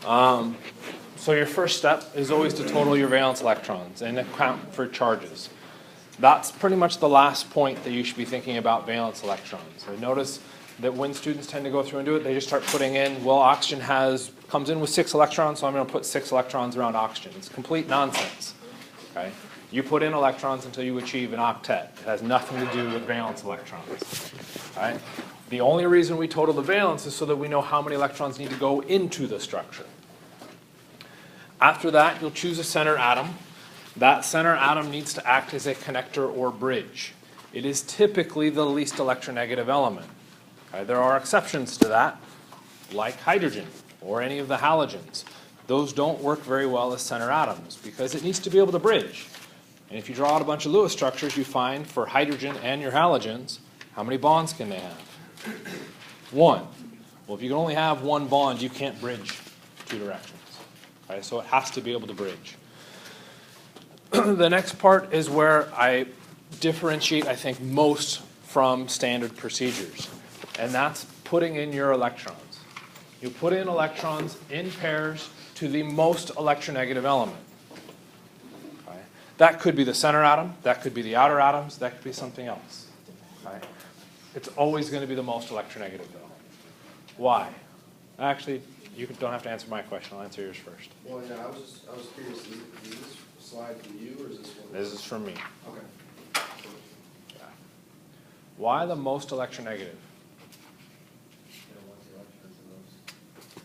So your first step is always to total your valence electrons and account for charges. That's pretty much the last point that you should be thinking about valence electrons. So notice that when students tend to go through and do it, they just start putting in, well, oxygen comes in with 6 electrons, so I'm going to put 6 electrons around oxygen. It's complete nonsense. Okay? You put in electrons until you achieve an octet. It has nothing to do with valence electrons. Right? The only reason we total the valence is so that we know how many electrons need to go into the structure. After that, you'll choose a center atom. That center atom needs to act as a connector or bridge. It is typically the least electronegative element. Okay? There are exceptions to that, like hydrogen or any of the halogens. Those don't work very well as center atoms because it needs to be able to bridge. And if you draw out a bunch of Lewis structures, you find for hydrogen and your halogens, how many bonds can they have? 1. Well, if you can only have 1 bond, you can't bridge 2 directions. Okay? So it has to be able to bridge. The next part is where I differentiate, I think, most from standard procedures. And that's putting in your electrons. You put in electrons in pairs to the most electronegative element. Okay? That could be the center atom, that could be the outer atoms, that could be something else. Okay? It's always going to be the most electronegative element. Why? Actually, you don't have to answer my question. I'll answer yours first. Well, yeah, I was curious. Is this slide from you, or is this one? This is from me. Okay. Yeah. Why the most electronegative?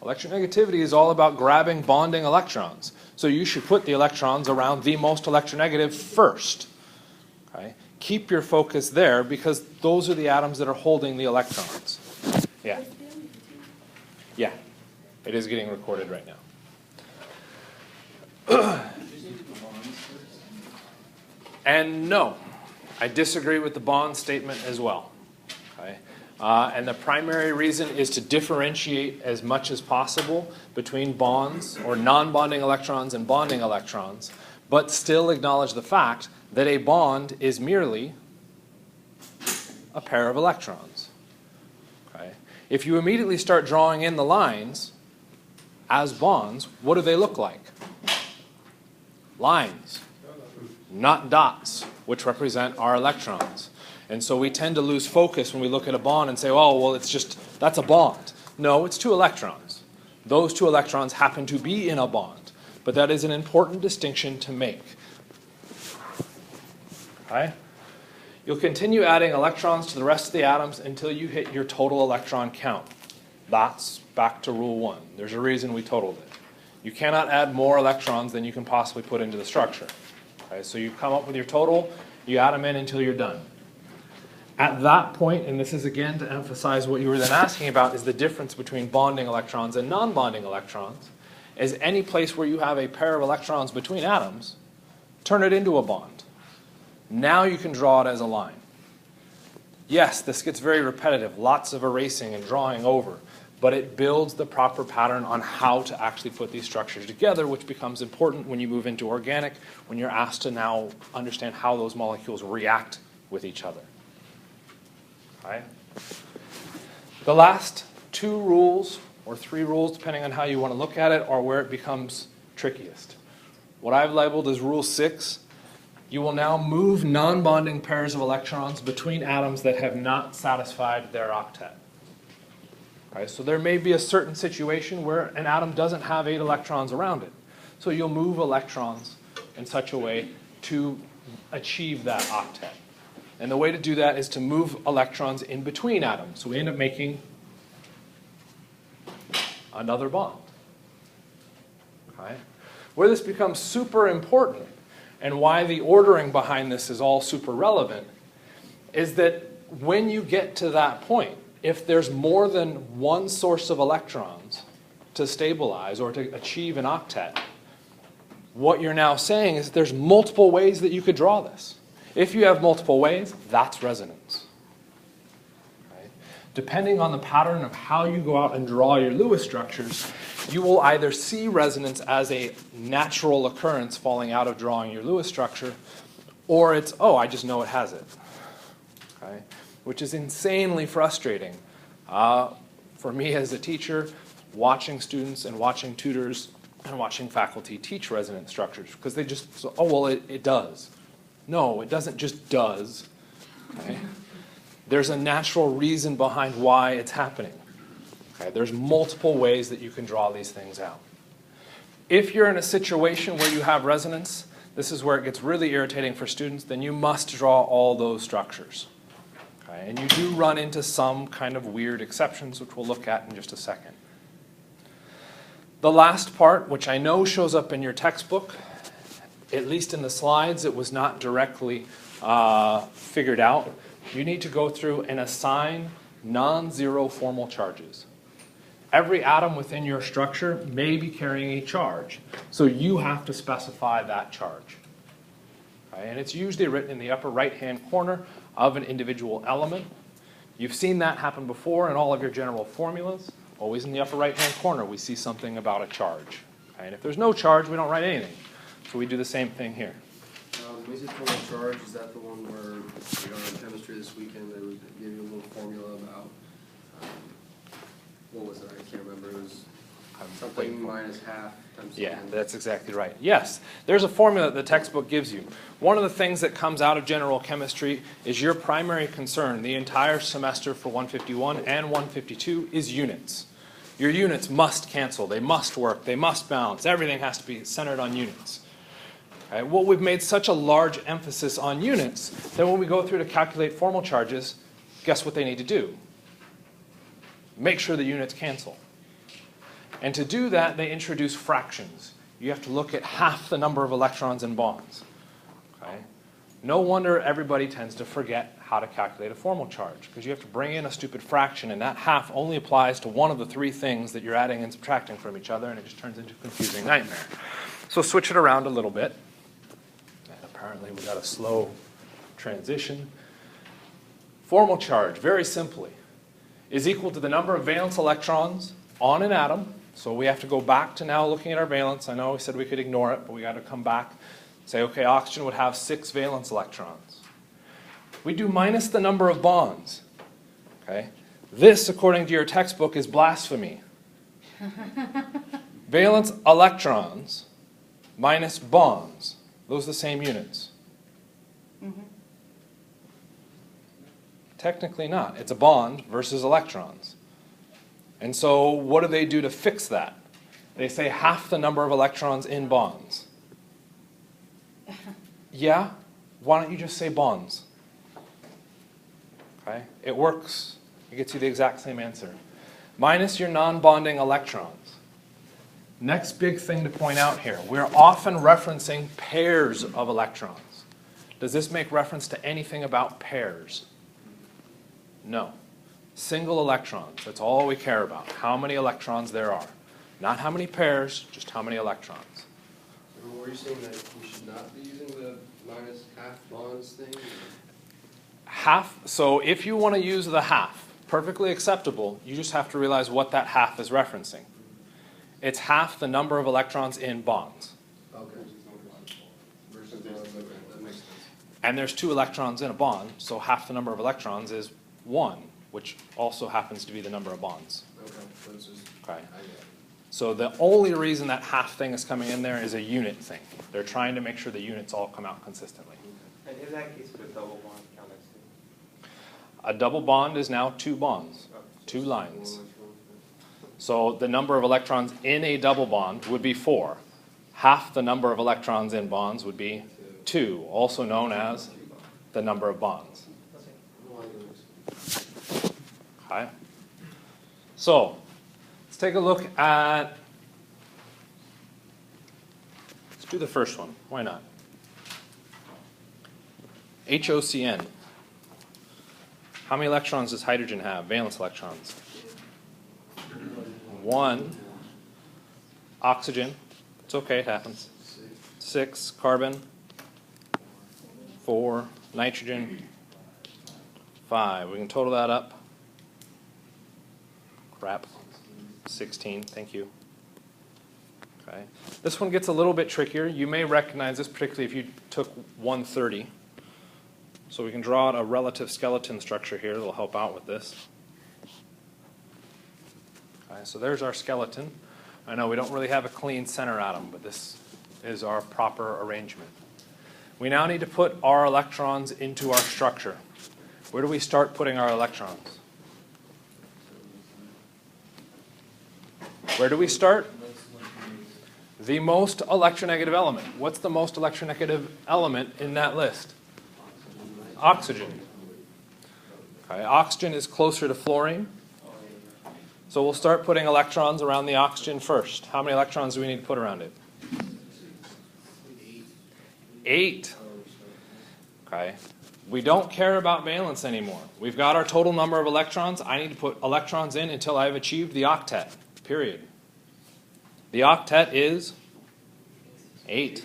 Electronegativity is all about grabbing bonding electrons. So you should put the electrons around the most electronegative first. Okay? Keep your focus there because those are the atoms that are holding the electrons. Yeah. Yeah. It is getting recorded right now. And no, I disagree with the bond statement as well. Okay? And the primary reason is to differentiate as much as possible between bonds or non-bonding electrons and bonding electrons, but still acknowledge the fact that a bond is merely a pair of electrons. Okay? If you immediately start drawing in the lines as bonds, what do they look like? Lines, not dots, which represent our electrons. And so we tend to lose focus when we look at a bond and say, oh, well, that's a bond. No, it's 2 electrons. Those 2 electrons happen to be in a bond, but that is an important distinction to make. Okay? You'll continue adding electrons to the rest of the atoms until you hit your total electron count. That's back to rule 1. There's a reason we totaled it. You cannot add more electrons than you can possibly put into the structure. Okay? So you come up with your total, you add them in until you're done. At that point, and this is again to emphasize what you were then asking about, is the difference between bonding electrons and non-bonding electrons, is any place where you have a pair of electrons between atoms, turn it into a bond. Now you can draw it as a line. Yes, this gets very repetitive, lots of erasing and drawing over, but it builds the proper pattern on how to actually put these structures together, which becomes important when you move into organic, when you're asked to now understand how those molecules react with each other. Right? The last 2 rules, or 3 rules, depending on how you want to look at it, are where it becomes trickiest. What I've labeled as Rule 6, you will now move non-bonding pairs of electrons between atoms that have not satisfied their octet. Okay, so there may be a certain situation where an atom doesn't have 8 electrons around it. So you'll move electrons in such a way to achieve that octet. And the way to do that is to move electrons in between atoms. So we end up making another bond. Okay? Where this becomes super important, and why the ordering behind this is all super relevant, is that when you get to that point, if there's more than one source of electrons to stabilize or to achieve an octet, what you're now saying is that there's multiple ways that you could draw this. If you have multiple ways, that's resonance. Okay? Depending on the pattern of how you go out and draw your Lewis structures, you will either see resonance as a natural occurrence falling out of drawing your Lewis structure, or it's, oh, I just know it has it. Okay? Which is insanely frustrating. For me as a teacher, watching students and watching tutors and watching faculty teach resonance structures, because they just, oh, well, it does. No, it doesn't just does. Okay? There's a natural reason behind why it's happening. Okay? There's multiple ways that you can draw these things out. If you're in a situation where you have resonance, this is where it gets really irritating for students, then you must draw all those structures. Okay? And you do run into some kind of weird exceptions, which we'll look at in just a second. The last part, which I know shows up in your textbook, at least in the slides, it was not directly figured out. You need to go through and assign non-zero formal charges. Every atom within your structure may be carrying a charge, so you have to specify that charge. Okay? And it's usually written in the upper right-hand corner of an individual element. You've seen that happen before in all of your general formulas. Always in the upper right-hand corner, we see something about a charge. Okay? And if there's no charge, we don't write anything. So we do the same thing here. When you say formal charge, is that the one where, in chemistry this weekend, they would give you a little formula about, what was it? I can't remember. It was something minus half times. Yeah, that's exactly right. Yes, there's a formula that the textbook gives you. One of the things that comes out of general chemistry is your primary concern the entire semester for 151 and 152 is units. Your units must cancel. They must work. They must balance. Everything has to be centered on units. Okay? Well, we've made such a large emphasis on units that when we go through to calculate formal charges, guess what they need to do? Make sure the units cancel. And to do that, they introduce fractions. You have to look at half the number of electrons in bonds. Okay? No wonder everybody tends to forget how to calculate a formal charge, because you have to bring in a stupid fraction, and that half only applies to one of the three things that you're adding and subtracting from each other, and it just turns into a confusing nightmare. So switch it around a little bit. And apparently we got a slow transition. Formal charge, very simply, is equal to the number of valence electrons on an atom. So we have to go back to now looking at our valence. I know we said we could ignore it, but we got to come back. Say, okay, oxygen would have 6 valence electrons. We do minus the number of bonds. Okay? This, according to your textbook, is blasphemy. Valence electrons minus bonds. Those are the same units. Mm-hmm. Technically not. It's a bond versus electrons. And so what do they do to fix that? They say half the number of electrons in bonds. Yeah? Why don't you just say bonds? Okay? It works. It gets you the exact same answer. Minus your non-bonding electrons. Next big thing to point out here. We're often referencing pairs of electrons. Does this make reference to anything about pairs? No. Single electrons. That's all we care about. How many electrons there are. Not how many pairs, just how many electrons. Were you saying that we should not be using the minus half bonds thing? Half, so if you want to use the half, perfectly acceptable, you just have to realize what that half is referencing. It's half the number of electrons in bonds. Okay. Versus bonds, okay, that makes sense. And there's 2 electrons in a bond, so half the number of electrons is 1, which also happens to be the number of bonds. Okay, so it's just, Okay. I get it. So the only reason that half thing is coming in there is a unit thing. They're trying to make sure the units all come out consistently. And in that case, would a double bond count as 2? A double bond is now 2 bonds, 2 lines. So the number of electrons in a double bond would be 4. Half the number of electrons in bonds would be 2, also known as the number of bonds. Okay. So let's take a look at, let's do the first one. Why not? HOCN. How many electrons does hydrogen have? Valence electrons. 1. Oxygen. It's okay, it happens. 6. Carbon. 4. Nitrogen. 5. We can total that up. Crap. 16. Thank you. Okay. This one gets a little bit trickier. You may recognize this, particularly if you took 130. So we can draw out a relative skeleton structure here that will help out with this. Okay. Okay, so there's our skeleton. I know we don't really have a clean center atom, but this is our proper arrangement. We now need to put our electrons into our structure. Where do we start putting our electrons? Where do we start? The most electronegative element. What's the most electronegative element in that list? Oxygen. Okay, oxygen is closer to fluorine. So we'll start putting electrons around the oxygen first. How many electrons do we need to put around it? 8. Okay. We don't care about valence anymore. We've got our total number of electrons. I need to put electrons in until I've achieved the octet, period. The octet is 8.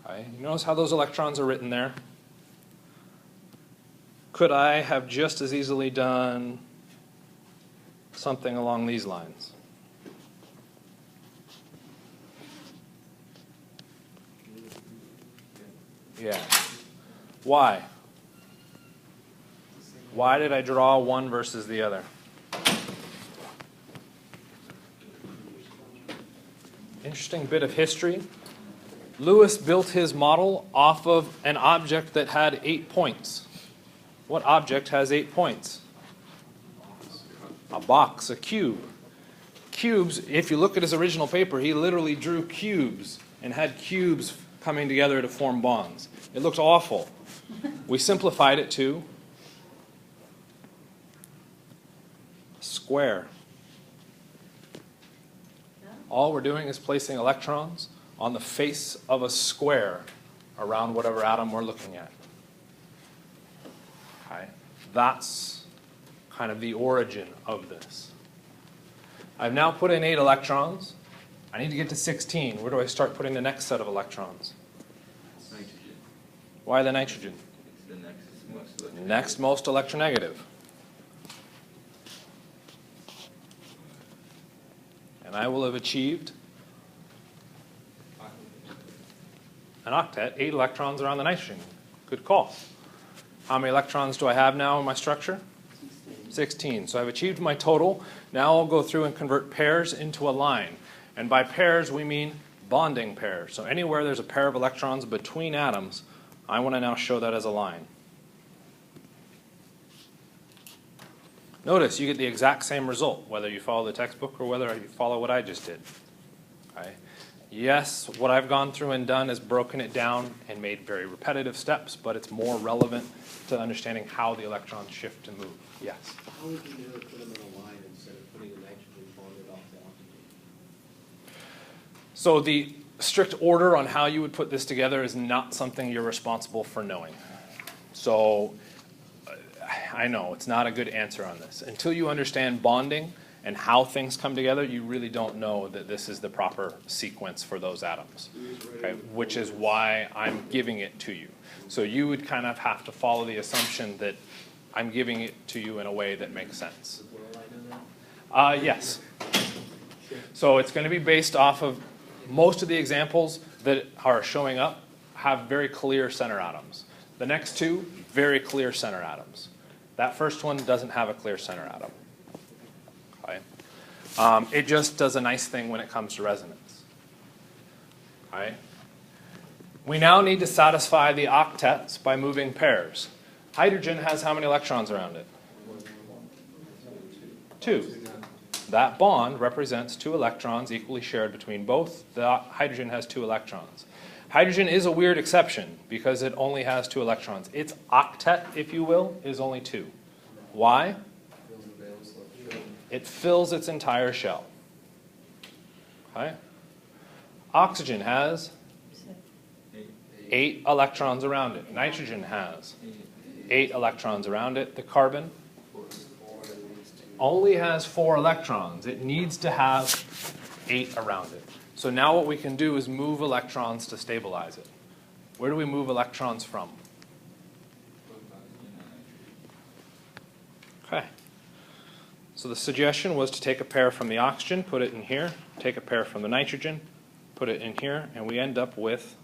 Okay. You notice how those electrons are written there? Could I have just as easily done something along these lines? Yeah. Why? Why did I draw one versus the other? Interesting bit of history. Lewis built his model off of an object that had 8 points. What object has 8 points? A box, a cube. Cubes, if you look at his original paper, he literally drew cubes and had cubes coming together to form bonds. It looked awful. We simplified it to square. All we're doing is placing electrons on the face of a square around whatever atom we're looking at. Okay. That's kind of the origin of this. I've now put in 8 electrons. I need to get to 16. Where do I start putting the next set of electrons? Nitrogen. Why the nitrogen? It's the next most electronegative. Next most electronegative. And I will have achieved an octet, 8 electrons around the nitrogen. Good call. How many electrons do I have now in my structure? 16. So I've achieved my total. Now I'll go through and convert pairs into a line. And by pairs, we mean bonding pairs. So anywhere there's a pair of electrons between atoms, I want to now show that as a line. Notice you get the exact same result, whether you follow the textbook or whether you follow what I just did. Okay. Yes, what I've gone through and done is broken it down and made very repetitive steps, but it's more relevant to understanding how the electrons shift and move. Yes? How would you never put them in a line instead of putting a nitrogen bonded off the oxygen? So the strict order on how you would put this together is not something you're responsible for knowing. So I know it's not a good answer on this. Until you understand bonding and how things come together, you really don't know that this is the proper sequence for those atoms, okay? Which is why I'm giving it to you. So you would kind of have to follow the assumption that I'm giving it to you in a way that makes sense. Yes. So it's going to be based off of most of the examples that are showing up have very clear center atoms. The next two, very clear center atoms. That first one doesn't have a clear center atom. Okay. It just does a nice thing when it comes to resonance. Okay. We now need to satisfy the octets by moving pairs. Hydrogen has how many electrons around it? 2. That bond represents 2 electrons equally shared between both. The hydrogen has 2 electrons. Hydrogen is a weird exception because it only has 2 electrons. Its octet, if you will, is only 2. Why? It fills its entire shell. Okay. Oxygen has 8 electrons around it. Nitrogen has 8 electrons around it. The carbon only has 4 electrons. It needs to have 8 around it. So now what we can do is move electrons to stabilize it. Where do we move electrons from? Okay. So the suggestion was to take a pair from the oxygen, put it in here, take a pair from the nitrogen, put it in here, and we end up with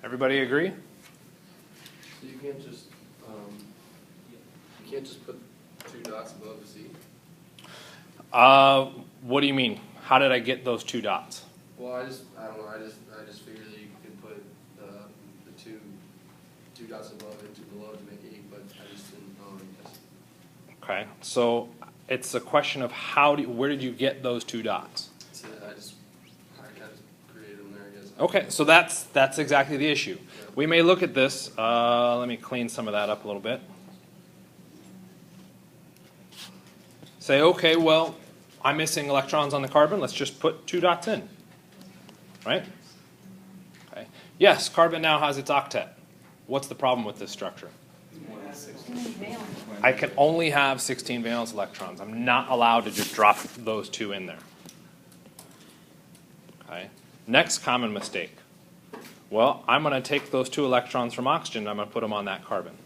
Everybody agree? So you can't just put 2 dots above the C? What do you mean? How did I get those 2 dots? Well, I don't know, I just figured that you could put the two dots above and 2 below to make 8, but I just didn't know, I guess. Okay, so it's a question of where did you get those 2 dots? So I just created them there, I guess. Okay, so that's exactly the issue. We may look at this. Let me clean some of that up a little bit. Say, okay, well, I'm missing electrons on the carbon. Let's just put 2 dots in, right? Okay. Yes, carbon now has its octet. What's the problem with this structure? I can only have 16 valence electrons. I'm not allowed to just drop those 2 in there. Okay. Next common mistake. Well, I'm going to take those 2 electrons from oxygen and I'm going to put them on that carbon.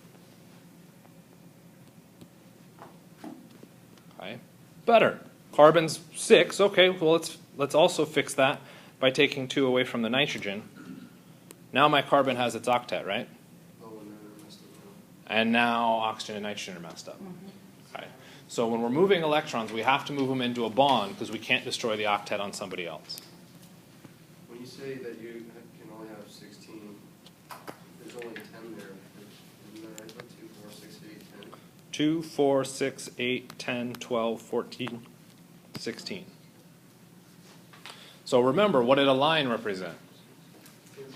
Okay. Better. Carbon's 6. Okay, well let's also fix that by taking 2 away from the nitrogen. Now my carbon has its octet, right? Oh, and then I messed up. And now oxygen and nitrogen are messed up. Okay. So when we're moving electrons, we have to move them into a bond because we can't destroy the octet on somebody else. When you say that you can only have 16, there's only 10 there. Isn't that right? About 2, 4, 6, 8, 10. 2, 4, 6, 8, 10, 12, 14, 16. So remember, what did a line represent?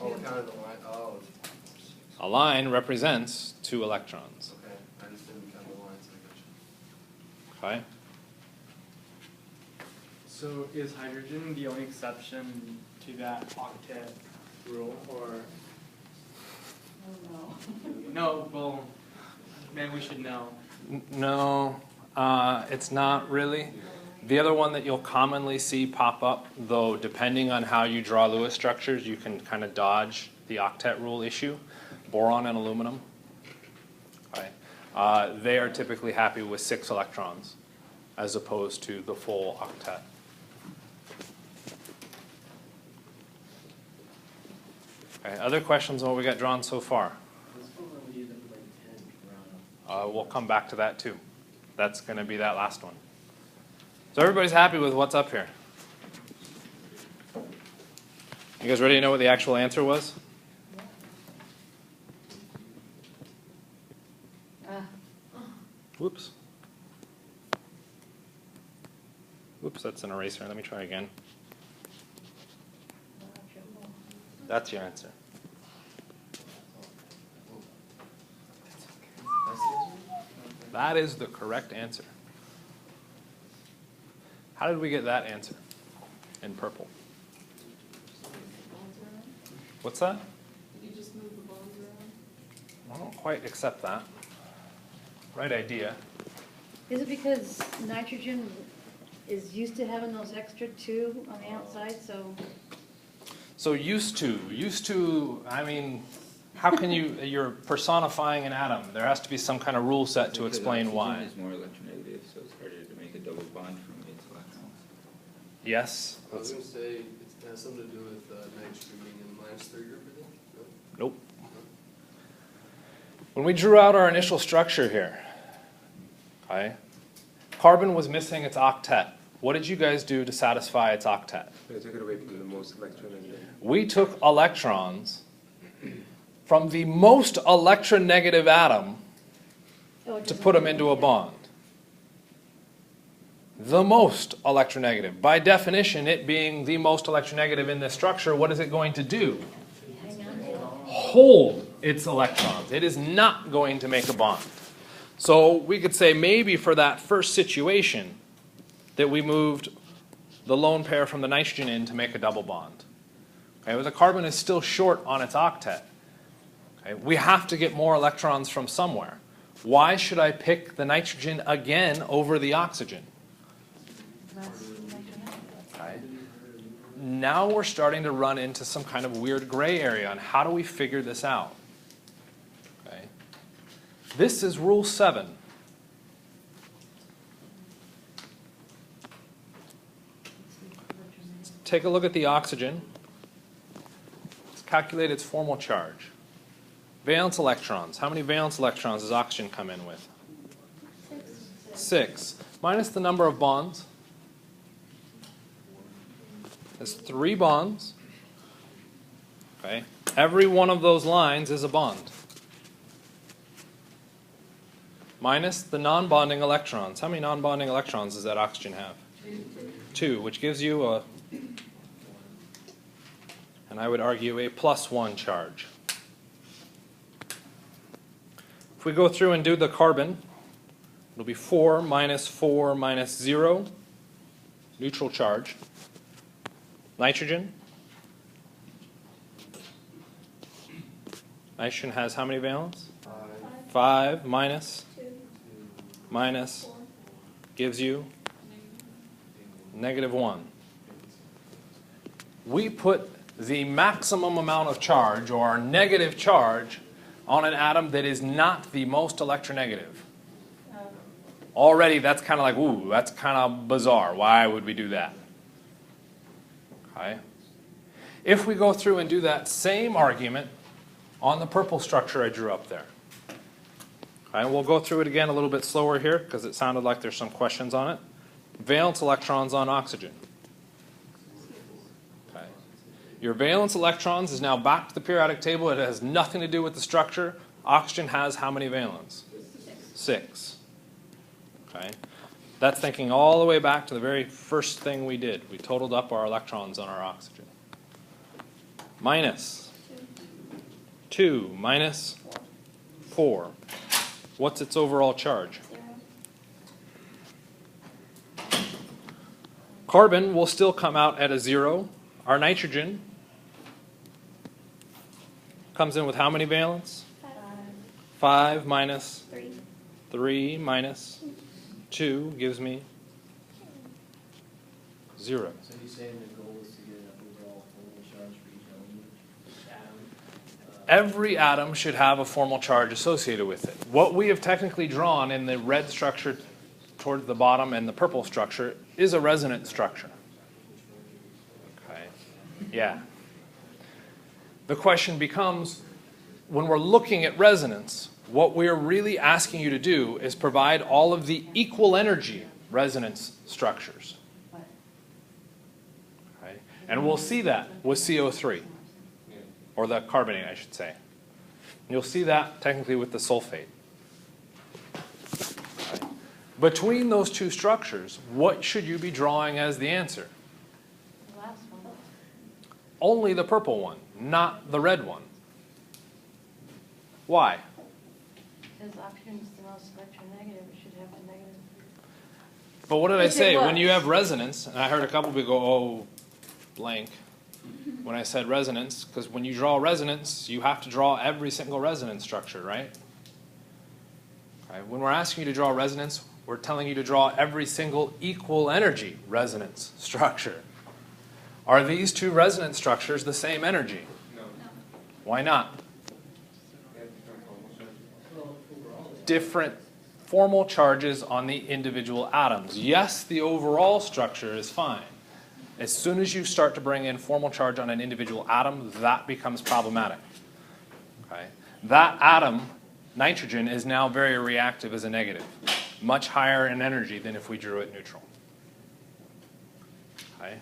Oh, kind of the line. Oh, A line represents 2 electrons. okay. I just didn't count the lines. I got you. Okay? So is hydrogen the only exception to that octet rule, or? Oh, No, well, maybe we should know. No, it's not really. The other one that you'll commonly see pop up, though depending on how you draw Lewis structures, you can kind of dodge the octet rule issue. Boron and aluminum. Okay. They are typically happy with 6 electrons as opposed to the full octet. Okay, other questions on what we got drawn so far? We'll come back to that too. That's going to be that last one. So everybody's happy with what's up here? You guys ready to know what the actual answer was? Whoops. Whoops, that's an eraser. Let me try again. That's your answer. That is the correct answer. How did we get that answer in purple? What's that? Did you just move the bonds around? I don't quite accept that. Right idea. Is it because nitrogen is used to having those extra 2 on the outside, so? So used to, I mean, how can you're personifying an atom. There has to be some kind of rule set to explain why. Oxygen is more electronegative, so it's harder to make a double bond from its electrons. Yes? I was going to say it has something to do with nitrogen being in -3 group, I think. No? Nope. When we drew out our initial structure here, okay, carbon was missing its octet. What did you guys do to satisfy its octet? I took it away from the most electronegative. We took electrons from the most electronegative atom to put them into a bond. The most electronegative. By definition, it being the most electronegative in this structure, what is it going to do? Hold its electrons. It is not going to make a bond. So we could say maybe for that first situation that we moved the lone pair from the nitrogen in to make a double bond. Okay, but the carbon is still short on its octet. Okay, we have to get more electrons from somewhere. Why should I pick the nitrogen again over the oxygen? Okay. Now we're starting to run into some kind of weird gray area on how do we figure this out. Okay. This is rule 7. Take a look at the oxygen. It's calculate its formal charge. Valence electrons. How many valence electrons does oxygen come in with? 6. Minus the number of bonds. There's 3 bonds. Okay. Every one of those lines is a bond. Minus the non-bonding electrons. How many non-bonding electrons does that oxygen have? 2, which gives you a, and I would argue, a +1 charge. If we go through and do the carbon, it'll be 4 minus 0, neutral charge. Nitrogen. Nitrogen has how many valence? 5 minus gives you -1. We put the maximum amount of charge, or negative charge, on an atom that is not the most electronegative. Already that's kind of like, ooh, that's kind of bizarre. Why would we do that? Okay. If we go through and do that same argument on the purple structure I drew up there. Okay, we'll go through it again a little bit slower here because it sounded like there's some questions on it. Valence electrons on oxygen. Okay. Your valence electrons is now back to the periodic table. It has nothing to do with the structure. Oxygen has how many valence? 6. Okay. That's thinking all the way back to the very first thing we did. We totaled up our electrons on our oxygen. Minus 2 minus 4. What's its overall charge? 0. Carbon will still come out at a 0. Our nitrogen comes in with how many valence? 5 minus 3 minus 2 gives me 0. So you're saying the goal is to get an overall formal charge for each atom? Every atom should have a formal charge associated with it. What we have technically drawn in the red structure toward the bottom and the purple structure is a resonance structure. Okay. Yeah. The question becomes, when we're looking at resonance, what we're really asking you to do is provide all of the equal energy resonance structures. Okay. And we'll see that with CO3. Or the carbonate, I should say. You'll see that technically with the sulfate. Okay. Between those two structures, what should you be drawing as the answer? The last one. Only the purple one, not the red one. Why? Because oxygen is the most electronegative, it should have a negative. But what did I If it say? When was. you have resonance, and I heard a couple people go, oh, blank, when I said resonance, because when you draw resonance, you have to draw every single resonance structure, right? Okay. When we're asking you to draw resonance, we're telling you to draw every single equal energy resonance structure. Are these two resonance structures the same energy? No. Why not? They have different formal charges. Different formal charges on the individual atoms. Yes, the overall structure is fine. As soon as you start to bring in formal charge on an individual atom, that becomes problematic. Okay? That atom, nitrogen, is now very reactive as a negative, much higher in energy than if we drew it neutral. Okay?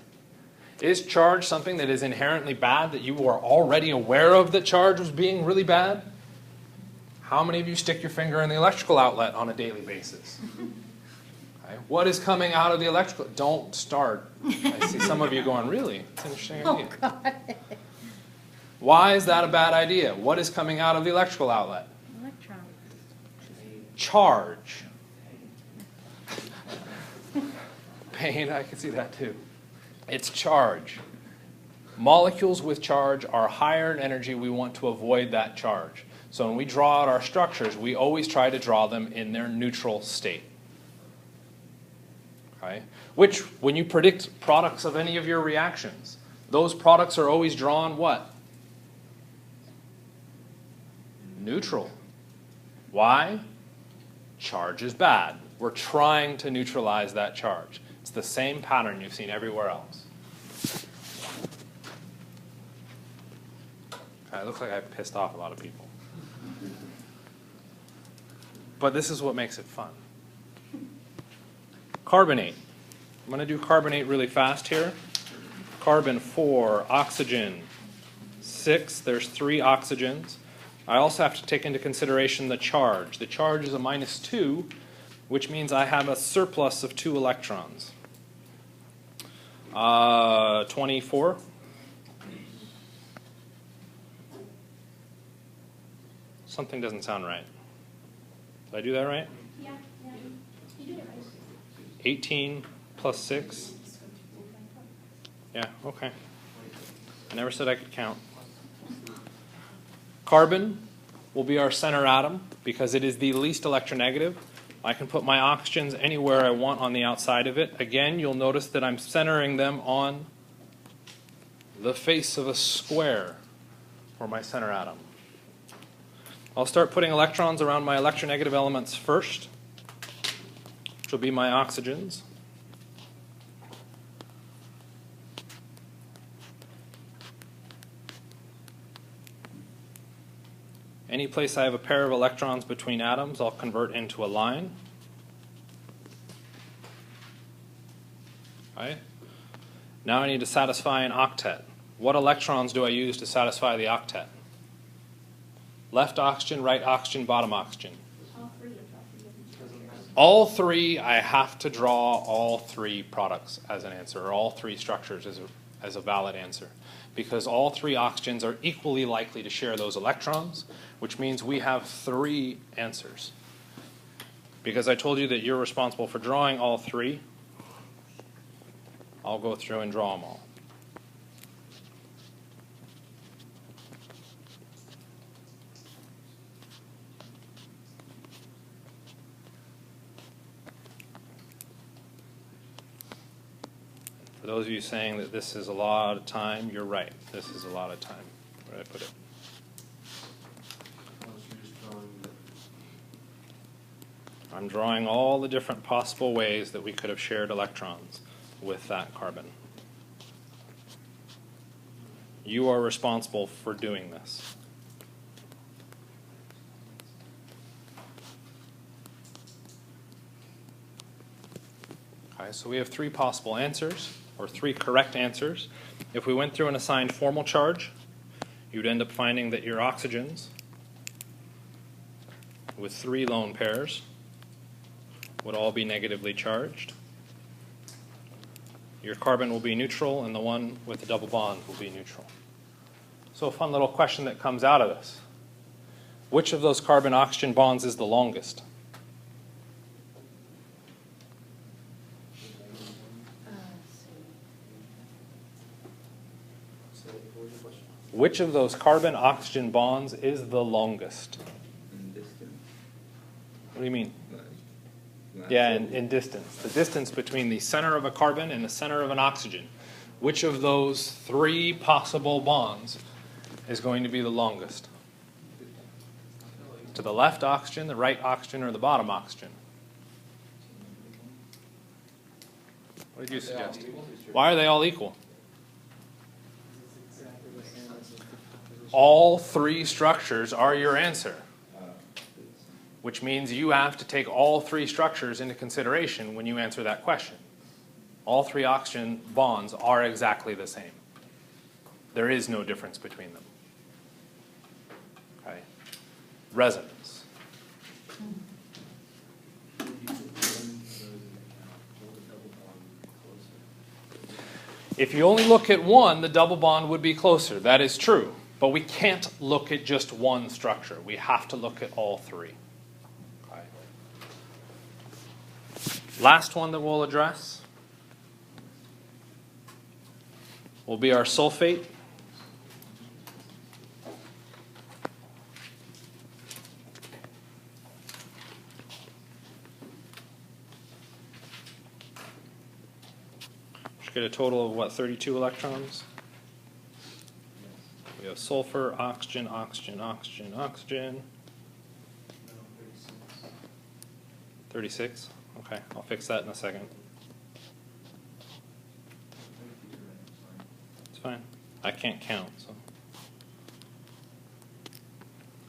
Is charge something that is inherently bad, that you are already aware of that charge was being really bad? How many of you stick your finger in the electrical outlet on a daily basis? Okay. What is coming out of the electrical? Don't start. I see some of you going, really? It's an interesting idea. Oh, God. Why is that a bad idea? What is coming out of the electrical outlet? Electron. Charge. Pain, I can see that too. It's charge. Molecules with charge are higher in energy. We want to avoid that charge. So when we draw out our structures, we always try to draw them in their neutral state. Okay? Which, when you predict products of any of your reactions, those products are always drawn what? Neutral. Why? Charge is bad. We're trying to neutralize that charge. It's the same pattern you've seen everywhere else. It looks like I pissed off a lot of people. But this is what makes it fun. Carbonate. I'm going to do carbonate really fast here. Carbon 4, oxygen 6. There's 3 oxygens. I also have to take into consideration the charge. The charge is a -2, which means I have a surplus of 2 electrons. 24. Something doesn't sound right. Did I do that right? Yeah, you did it right. 18 plus 6. Yeah, okay. I never said I could count. Carbon will be our center atom because it is the least electronegative. I can put my oxygens anywhere I want on the outside of it. Again, you'll notice that I'm centering them on the face of a square for my center atom. I'll start putting electrons around my electronegative elements first, which will be my oxygens. Any place I have a pair of electrons between atoms, I'll convert into a line. Right? Now I need to satisfy an octet. What electrons do I use to satisfy the octet? Left oxygen, right oxygen, bottom oxygen. All three are dropping. All 3, I have to draw all 3 products as an answer, or all 3 structures as a valid answer. Because all 3 oxygens are equally likely to share those electrons, which means we have 3 answers. Because I told you that you're responsible for drawing all 3, I'll go through and draw them all. For those of you saying that this is a lot of time, you're right. This is a lot of time. Where did I put it? I'm drawing all the different possible ways that we could have shared electrons with that carbon. You are responsible for doing this. Okay, so we have 3 possible answers, or 3 correct answers. If we went through and assigned formal charge, you'd end up finding that your oxygens with 3 lone pairs would all be negatively charged. Your carbon will be neutral, and the one with the double bond will be neutral. So a fun little question that comes out of this. Which of those carbon-oxygen bonds is the longest? Which of those carbon-oxygen bonds is the longest? In distance. What do you mean? Like, Yeah, in distance. The distance between the center of a carbon and the center of an oxygen. Which of those 3 possible bonds is going to be the longest? To the left oxygen, the right oxygen, or the bottom oxygen? What did you suggest? Why are they all equal? All 3 structures are your answer, which means you have to take all 3 structures into consideration when you answer that question. All 3 oxygen bonds are exactly the same. There is no difference between them. Okay. Resonance. If you only look at one, the double bond would be closer. That is true. But we can't look at just one structure. We have to look at all 3. Okay. Last one that we'll address will be our sulfate. Should get a total of what, 32 electrons? We have sulfur, oxygen, oxygen, oxygen, oxygen. 36? Okay, I'll fix that in a second. It's fine. I can't count, so.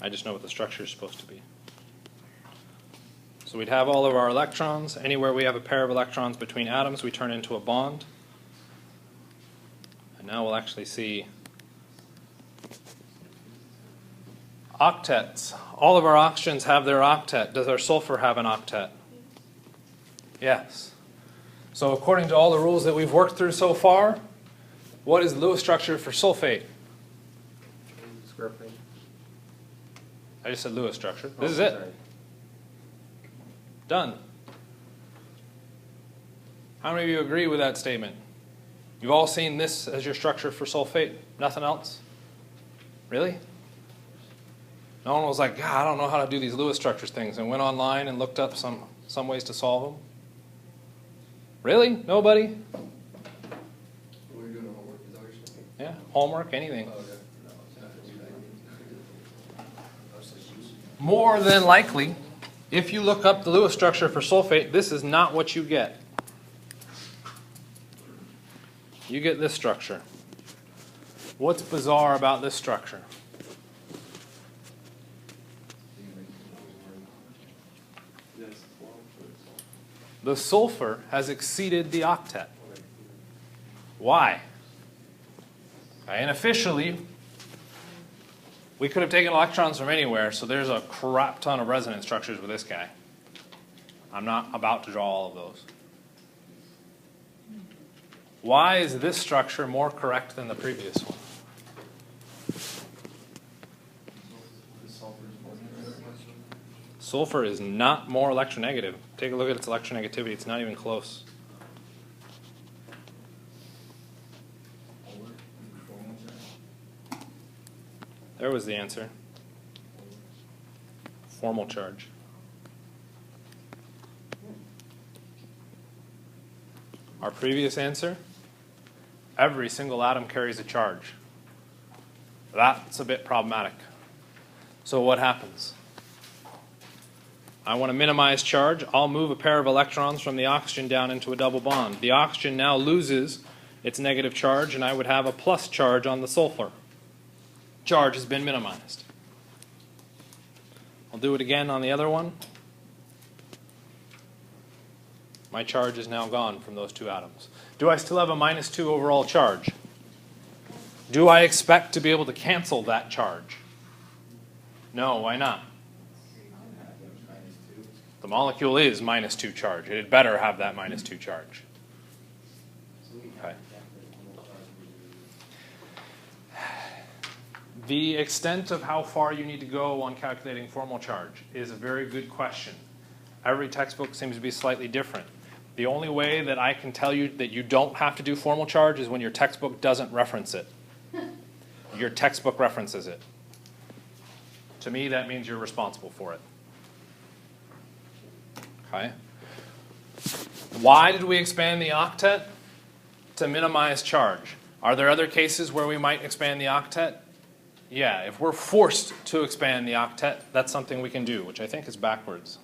I just know what the structure is supposed to be. So we'd have all of our electrons. Anywhere we have a pair of electrons between atoms, we turn into a bond. And now we'll actually see octets. All of our oxygens have their octet. Does our sulfur have an octet? Yes. So according to all the rules that we've worked through so far, what is the Lewis structure for sulfate? Square plate. I just said Lewis structure. This is it. Done. How many of you agree with that statement? You've all seen this as your structure for sulfate? Nothing else? Really? No one was like, God, I don't know how to do these Lewis structures things, and went online and looked up some ways to solve them? Really? Nobody? We're doing the homework, is that what you're saying? Yeah, homework, anything. Oh, okay. No, it's not gonna be that. I was like, More than likely, if you look up the Lewis structure for sulfate, this is not what you get. You get this structure. What's bizarre about this structure? The sulfur has exceeded the octet. Why? And officially, we could have taken electrons from anywhere, so there's a crap ton of resonance structures with this guy. I'm not about to draw all of those. Why is this structure more correct than the previous one? Sulfur is not more electronegative. Take a look at its electronegativity. It's not even close. There was the answer. Formal charge. Our previous answer, every single atom carries a charge. That's a bit problematic. So what happens? I want to minimize charge. I'll move a pair of electrons from the oxygen down into a double bond. The oxygen now loses its negative charge, and I would have a plus charge on the sulfur. Charge has been minimized. I'll do it again on the other one. My charge is now gone from those two atoms. Do I still have a -2 overall charge? Do I expect to be able to cancel that charge? No, why not? The molecule is -2 charge. It had better have that -2 charge. Okay. The extent of how far you need to go on calculating formal charge is a very good question. Every textbook seems to be slightly different. The only way that I can tell you that you don't have to do formal charge is when your textbook doesn't reference it. Your textbook references it. To me, that means you're responsible for it. Okay. Why did we expand the octet? To minimize charge. Are there other cases where we might expand the octet? Yeah, if we're forced to expand the octet, that's something we can do, which I think is backwards.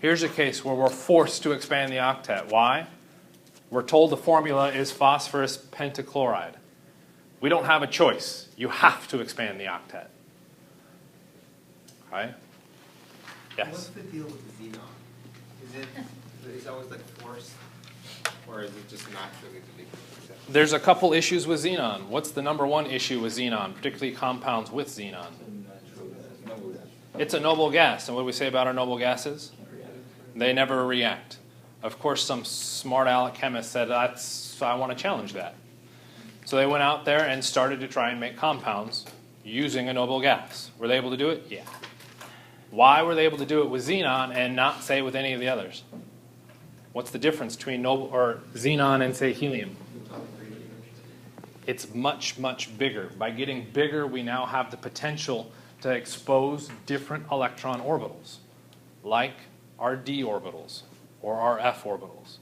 Here's a case where we're forced to expand the octet. Why? We're told the formula is phosphorus pentachloride. We don't have a choice. You have to expand the octet. Okay? Yes? What's the deal with the xenon? Is it always like forced, or is it just naturally to be accepted? There's a couple issues with xenon. What's the number one issue with xenon, particularly compounds with xenon? It's a noble gas. And what do we say about our noble gases? They never react. Of course, some smart aleck chemist said, I want to challenge that. So they went out there and started to try and make compounds using a noble gas. Were they able to do it? Yeah. Why were they able to do it with xenon and not, say, with any of the others? What's the difference between noble or xenon and, say, helium? It's much, much bigger. By getting bigger, we now have the potential to expose different electron orbitals, like our d orbitals or our f orbitals.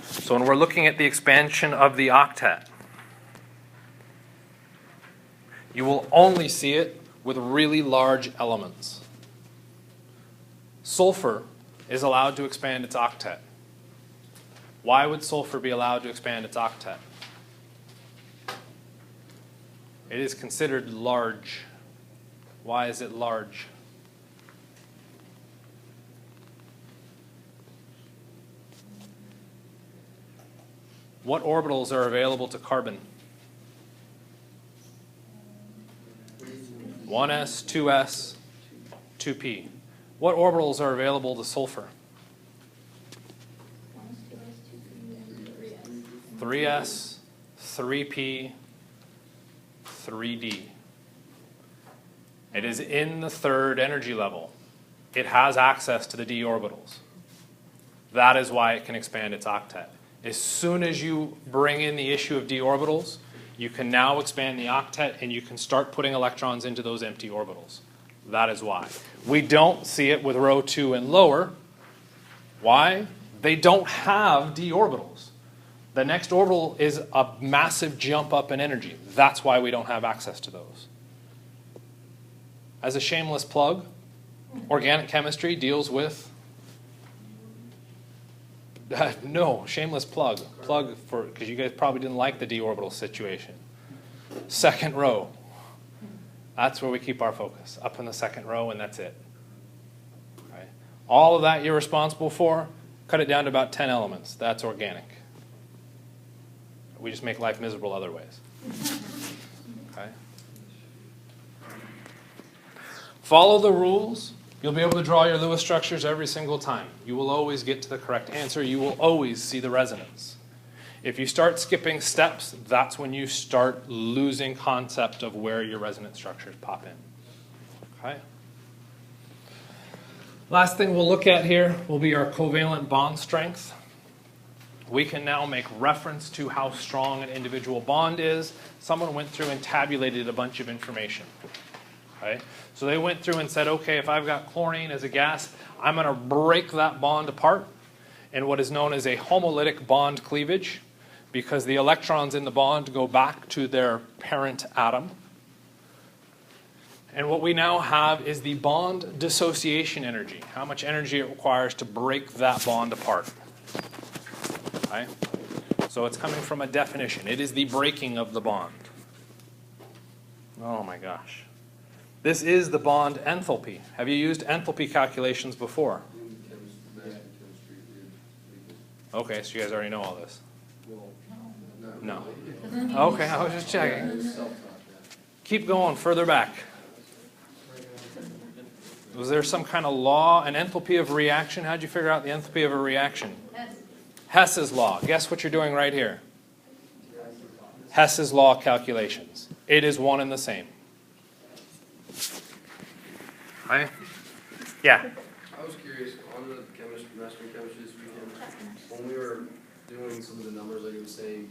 So when we're looking at the expansion of the octet, you will only see it with really large elements. Sulfur is allowed to expand its octet. Why would sulfur be allowed to expand its octet? It is considered large. Why is it large? What orbitals are available to carbon? 1s, 2s, 2p. What orbitals are available to sulfur? 3s, 3p, 3d. It is in the third energy level. It has access to the d orbitals. That is why it can expand its octet. As soon as you bring in the issue of d orbitals, you can now expand the octet and you can start putting electrons into those empty orbitals. That is why. We don't see it with row 2 and lower. Why? They don't have d orbitals. The next orbital is a massive jump up in energy. That's why we don't have access to those. As a shameless plug, organic chemistry deals with no, shameless plug. Plug for, because you guys probably didn't like the d orbital situation. Second row. That's where we keep our focus, up in the second row, and that's it. Okay. All of that you're responsible for, cut it down to about 10 elements. That's organic. We just make life miserable other ways. Okay. Follow the rules. You'll be able to draw your Lewis structures every single time. You will always get to the correct answer. You will always see the resonance. If you start skipping steps, that's when you start losing concept of where your resonance structures pop in. Okay? Last thing we'll look at here will be our covalent bond strength. We can now make reference to how strong an individual bond is. Someone went through and tabulated a bunch of information. Okay? So they went through and said, okay, if I've got chlorine as a gas, I'm going to break that bond apart in what is known as a homolytic bond cleavage, because the electrons in the bond go back to their parent atom. And what we now have is the bond dissociation energy, how much energy it requires to break that bond apart. Okay? So it's coming from a definition. It is the breaking of the bond. Oh my gosh. This is the bond enthalpy. Have you used enthalpy calculations before? Okay, so you guys already know all this. No. Okay, I was just checking. Keep going further back. Was there some kind of law, an enthalpy of reaction? How'd you figure out the enthalpy of a reaction? Hess's law. Guess what you're doing right here? Hess's law calculations. It is one and the same. Right? Yeah. I was curious, on the master chemistry this weekend, when we were doing some of the numbers, like it would say,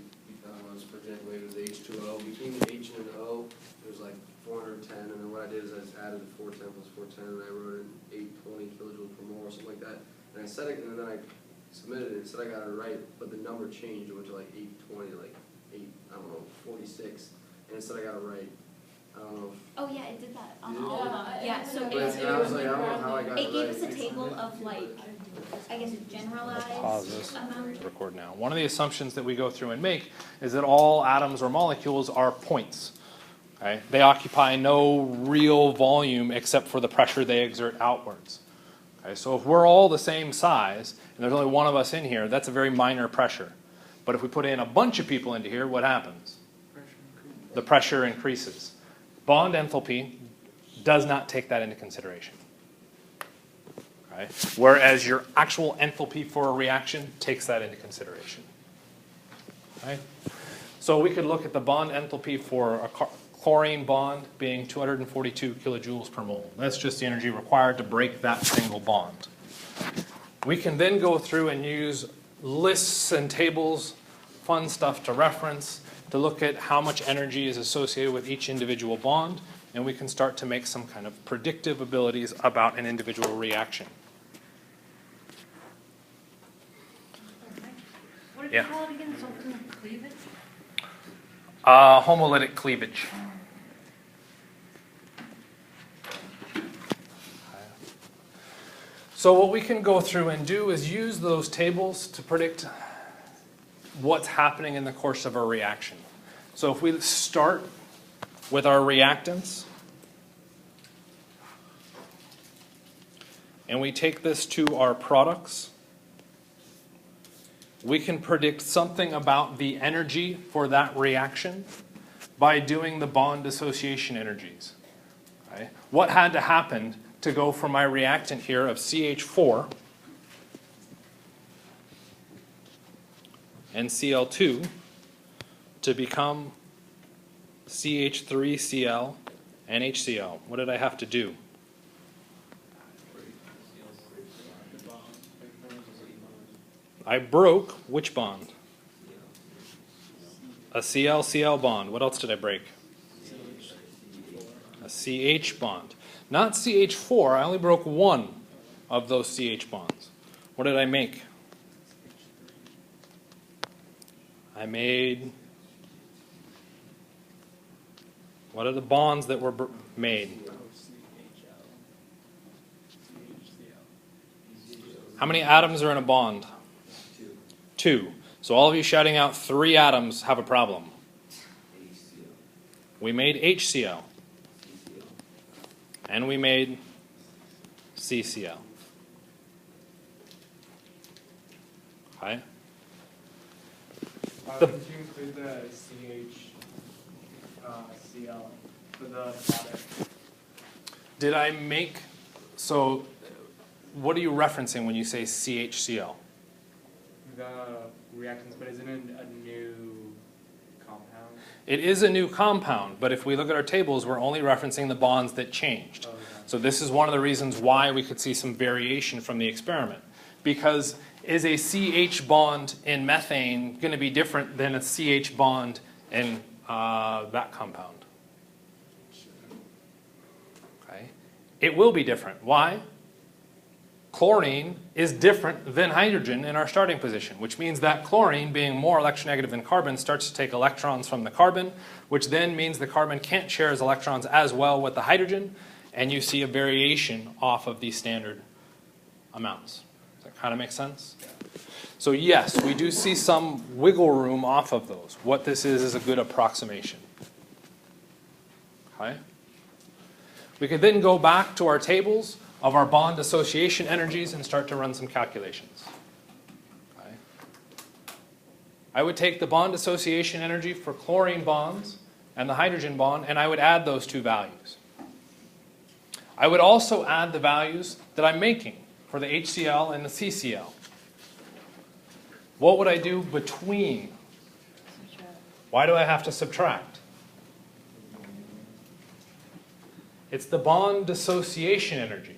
for example, it was H2O. Between the H and an O, it was like 410, and then what I did is I just added 410 plus 410, and I wrote in 820 kilojoules per mole or something like that. And I said it, and then I submitted it and said I got it right, but the number changed. It went to like 820, like 46, and it said I got it right. I don't know. Oh yeah, it did that on Did it? all of them. Yeah, so But I was like, I don't know how I got it it gave us right. a table of like, I guess Pause this. generalized amount. Record now. One of the assumptions that we go through and make is that all atoms or molecules are points. Okay? They occupy no real volume except for the pressure they exert outwards. Okay? So if we're all the same size, and there's only one of us in here, that's a very minor pressure. But if we put in a bunch of people into here, what happens? The pressure increases. Bond enthalpy does not take that into consideration. Okay? Whereas your actual enthalpy for a reaction takes that into consideration. Okay? So we could look at the bond enthalpy for a chlorine bond being 242 kilojoules per mole. That's just the energy required to break that single bond. We can then go through and use lists and tables, fun stuff to reference, to look at how much energy is associated with each individual bond, and we can start to make some kind of predictive abilities about an individual reaction. What did Yeah. you call it again? Something cleavage? Homolytic cleavage. So what we can go through and do is use those tables to predict what's happening in the course of a reaction. So if we start with our reactants, and we take this to our products, we can predict something about the energy for that reaction by doing the bond dissociation energies. Okay? What had to happen to go from my reactant here of CH4 and Cl2 to become CH3Cl and HCl? What did I have to do? I broke which bond? A Cl-Cl bond. What else did I break? A CH bond. Not CH4. I only broke one of those CH bonds. What did I make? I made... What are the bonds that were made? How many atoms are in a bond? 2. So all of you shouting out 3 atoms have a problem. We made HCl. And we made CCl. Okay? Did you include the CL for the product? Did I make... So what are you referencing when you say CHCl? The reactants, but isn't it a new compound? It is a new compound, but if we look at our tables, we're only referencing the bonds that changed. Oh, okay. So this is one of the reasons why we could see some variation from the experiment. Because is a CH bond in methane going to be different than a CH bond in that compound? Okay. It will be different. Why? Chlorine is different than hydrogen in our starting position, which means that chlorine, being more electronegative than carbon, starts to take electrons from the carbon, which then means the carbon can't share its electrons as well with the hydrogen, and you see a variation off of these standard amounts. Does that kind of make sense? So yes, we do see some wiggle room off of those. What this is a good approximation. Okay? We could then go back to our tables of our bond association energies and start to run some calculations. Okay. I would take the bond association energy for chlorine bonds and the hydrogen bond, and I would add those 2 values. I would also add the values that I'm making for the HCl and the CCl. What would I do between? Why do I have to subtract? It's the bond dissociation energy.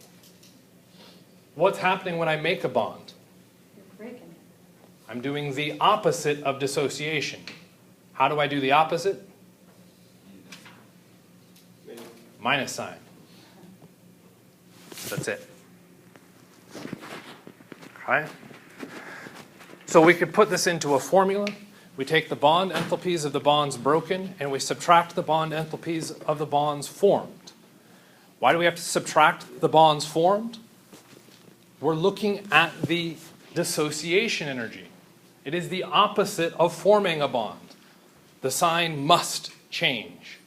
What's happening when I make a bond? You're breaking it. I'm doing the opposite of dissociation. How do I do the opposite? Minus sign. That's it. Okay? So we could put this into a formula. We take the bond enthalpies of the bonds broken, and we subtract the bond enthalpies of the bonds formed. Why do we have to subtract the bonds formed? We're looking at the dissociation energy. It is the opposite of forming a bond. The sign must change.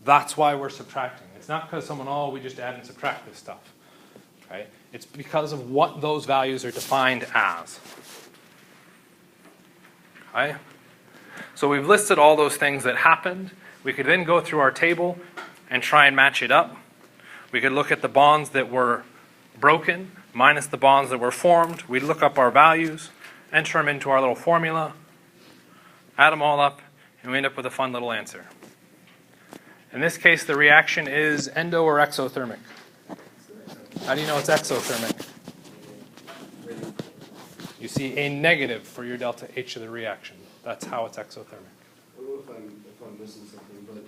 That's why we're subtracting. It's not because someone, oh, we just add and subtract this stuff. Okay? It's because of what those values are defined as. Okay? So we've listed all those things that happened. We could then go through our table and try and match it up. We could look at the bonds that were broken minus the bonds that were formed. We'd look up our values, enter them into our little formula, add them all up, and we end up with a fun little answer. In this case, the reaction is endo or exothermic. How do you know it's exothermic? You see a negative for your delta H of the reaction. That's how it's exothermic. I don't know if I'm missing something, but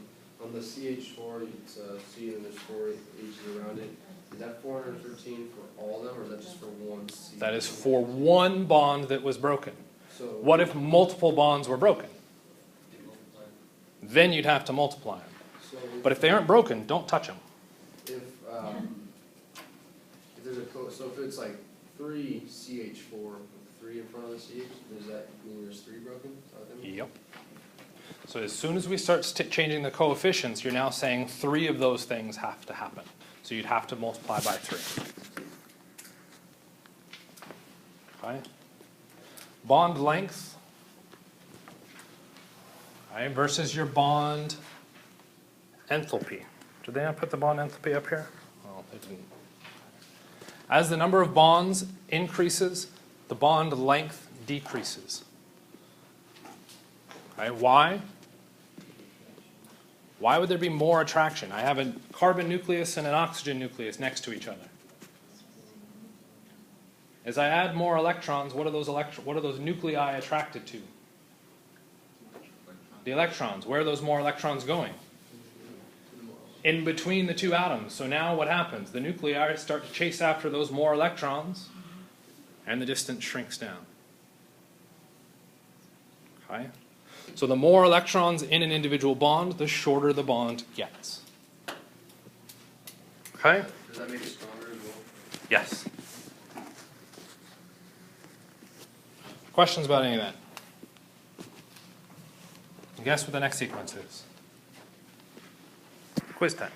on the CH4, it's C and there's 4 H's around it. Is that 413 for all of them, or is that just for one C? That is for one bond that was broken. So What if multiple bonds were broken? Then you'd have to multiply them. So But if they aren't broken, don't touch them. if there's so if it's like 3 CH4 with 3 in front of the CH, does that mean there's 3 broken? Is that what that means? Yep. So as soon as we start changing the coefficients, you're now saying 3 of those things have to happen. So you'd have to multiply by 3. Okay. Bond length, okay, versus your bond enthalpy. Did they not put the bond enthalpy up here? Oh, they didn't. As the number of bonds increases, the bond length decreases. Okay, why? Why would there be more attraction? I have a carbon nucleus and an oxygen nucleus next to each other. As I add more electrons, what are those nuclei attracted to? The electrons. Where are those more electrons going? In between the two atoms. So now what happens? The nuclei start to chase after those more electrons, and the distance shrinks down. Okay? So the more electrons in an individual bond, the shorter the bond gets. Okay? Does that make it stronger as well? Yes. Questions about any of that? Guess what the next sequence is? Quiz time.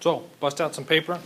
So, bust out some paper.